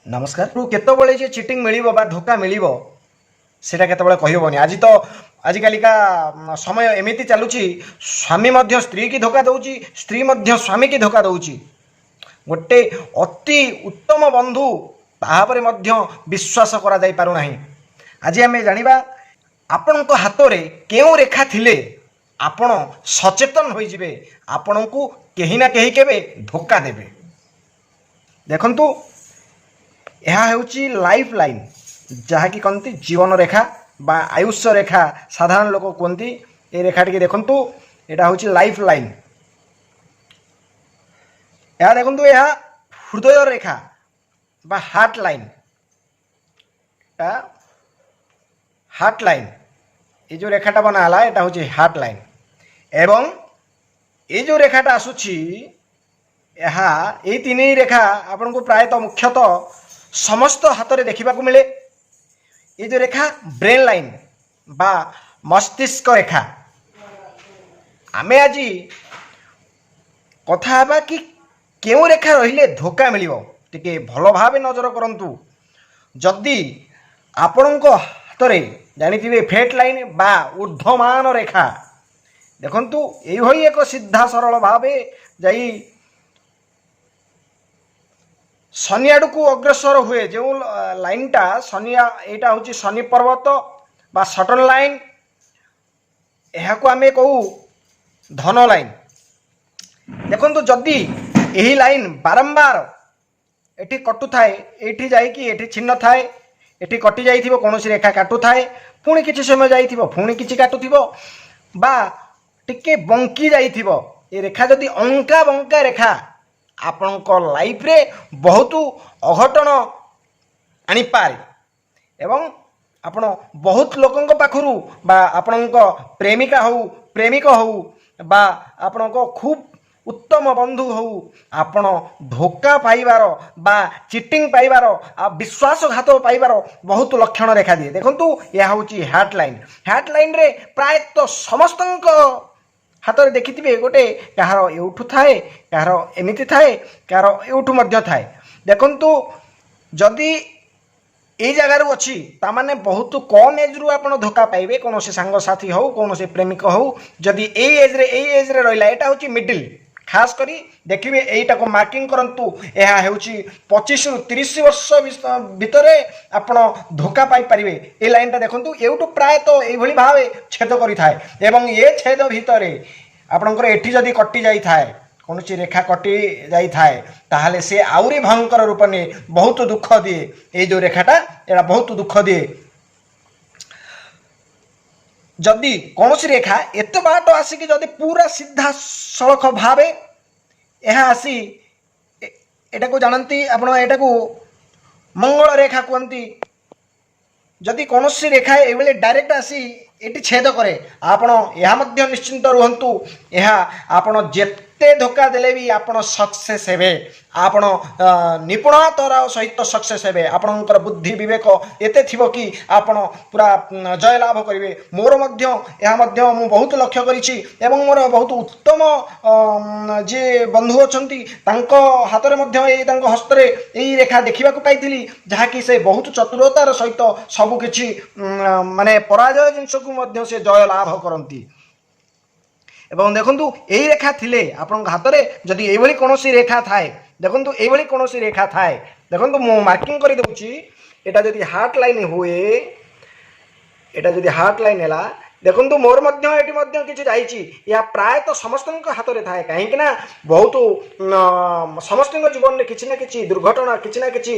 नमस्कार केतबले जे चिटिंग मिलिबो बा धोखा मिलिबो सेटा केतबले कहिबोनी। आज तो आजिकालिका समय एमिति चलुची, स्वामी मध्य स्त्री की धोखा दउची, स्त्री मध्य स्वामी की धोखा दउची। गोटे अति उत्तम बंधु ताहापरे मध्य विश्वास करा जाई पारु नाही। आज आमे जानिबा आपण को हाथ रे केउ रेखा थिले आपण सचेतन होई जिवे, आपण को केही ना केही केबे धोखा देबे। देखंतु यह हेउची लाइफ लाइन, जहा कि कहती जीवन रेखा बा आयुष्य रेखा साधारण लोक कहती। ये रेखा टी देखंतु, एटा हेउची लाइफ लाइन। यह देखंतु यह हृदय रेखा बा हार्ट लाइन, हार्ट लाइन। ये जो रेखाटा बनाला एटा हेउची हार्ट लाइन। एवं ये जो रेखाटा आसुची यह तीन रेखा आपन को प्रायतः मुख्यतः समस्त हाथ में देखा मिले। ये जो रेखा ब्रेन लाइन बा मस्तिष्क रेखा। आमे आज कथा हेबा कि केउ रेखा रहिले धोखा मिलिबो, टिके भलो भावे नजर करंतु। जदि आपणक हाथ में जानिथिबे फेट लाइन बा ऊर्ध्वमान रेखा, देखंतु एही एक सीधा सरल भावे जाई शनि आड़ को अग्रसर हुए। जो लाइनटा शनि, यहाँ हूँ शनि पर्वत बा सटन लाइन, यह को आमे कहू धन लाइन। देखो जदि यही लाइन बारंबार एठी कटु थाए, एठी जाइकी एठी छिन्न थाए, एठी कटि जाइथिबो कोनोसी रेखा काटु थाए, पुणी किछि समय जाइथिबो पुणी किछि काटुथिबो बा टिके बंकी जाइथिबो। ए रेखा जदि अंका बंका रेखा आपणक लाइफ रे बहुत अघटन आनी पारे। एवं आपण बहुत लोकंक पाखरु बा आपणक प्रेमिका हो प्रेमिक हो बा आपणक खूब उत्तम बंधु हो आपण धोखा पाइबार बा चिटिंग पाइबार विश्वासघात पाइबार बहुत लक्षण रेखा दिए। देखंतु यह होची हार्ट लाइन। हार्ट लाइन रे प्रायतः समस्तंक हाथ में देखिथिबे गोटे कहार एउठु थाए, कहार एमिति थाए, कहार एउठु मध्य थाए। देखंतु जदि ए जगार अच्छी तामाने बहुत कम एज रु आपण धोखा पाइबे। कौन से सांग साथी हो, कौन से प्रेमिक हो, जदि ए एज रे रहिला, एटा होची मिडिल। खास करी देखिए यहीटा को मार्किंग करंतु। यह हेउची 25 रु 30 वर्ष भितरे आपण धोखा पाई परिबे। ए लाइनटा देखंतु एउटु प्राय तो एई भली भावे छेद करी थाए। एवं ये छेद भितरे आपणकर एठी जदि कटि जाई थाए, कोनोसी रेखा कटि जाई थाए, ताहाले से आउरी भयंकर रूप ने बहुत दुख दिए। ए जो रेखाटा एटा बहुत दुख दिए। जदि कौन सी रेखा एत बाट आसिक जदि पूरा सीधा सड़क भावे यह आसी एटा को जानती आपण, एटा को मंगल रेखा कहती। जदि कौन सी रेखा ये डायरेक्ट आसी एटी छेद करे, आपण यह मध्य निश्चिंत रुहंतु। यह आपण जेते धोखा देले भी आपण सक्सेस हेबे, आपण निपुणतार सहित सक्सेस हेबे। आपणकर बुद्धि विवेक एते थिबो कि आपण पूरा जय लाभ करिवे। मोर मध्य यह मध्य मु बहुत लक्ष्य करिछि। एवं मोर बहुत उत्तम जे बंधु अछंती तांको हाथ रे मध्य ए तांको हस्त रे एई रेखा देखिबा को पाइथिली, जहा कि से बहुत चतुरतार सहित सब किछि माने पराजय जिंस को मध्य से जय लाभ करंती। एवं देखंतु एई रेखा थिले आपन हाथ रे जदि एभली कोनोसी रेखा थाए, देखंतु एभली कोनोसी रेखा थाए, देखंतु मु मार्किंग करि दउची। एटा जदि हार्ट लाइन हुए, एटा जदि हार्ट लाइन हैला, देखंतु मोर मध्य एटी मध्य किछि जाइछि। या प्राय तो समस्तक हाथ रे थाए, काहे कि ना बहुत समस्तक जीवन रे किछि ना किछि दुर्घटना, किछि ना किछि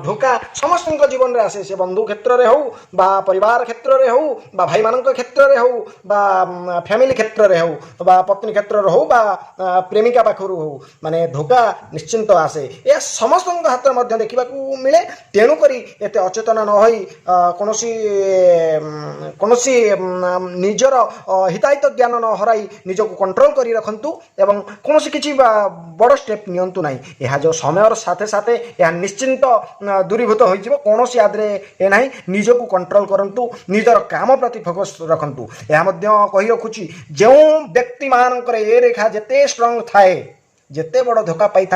धोखा समस्तक जीवन रे आसे। से बंधु क्षेत्र रे हो बा परिवार क्षेत्र रे हो बा भाई मानक क्षेत्र रे हो बा फैमिली क्षेत्र रे हो बा पत्नी क्षेत्र रे हो बा प्रेमिका पाखरु हो, माने धोखा निश्चिंत आसे। या समस्तक हाथ रे मध्य देखिबा को मिले। तेणु करी एते अचेतन न होई कोनोसी कोनोसी निजर हिताहित ज्ञान न हराई निजको कंट्रोल करी रखंतु। एवं कौन से किसी बड़ स्टेप नियंतु नहीं। यह जो समय साथे साथे यह निश्चिंत दूरीभूत हो कौन सी आदरे ए नहीं। निजको कंट्रोल करंतु, निजर काम प्रति फोकस रखंतु। यह मध्य कही रखुची जो व्यक्ति मानकर ए रेखा जेते स्ट्रांग थाए, जेते बड़ धोखा पाई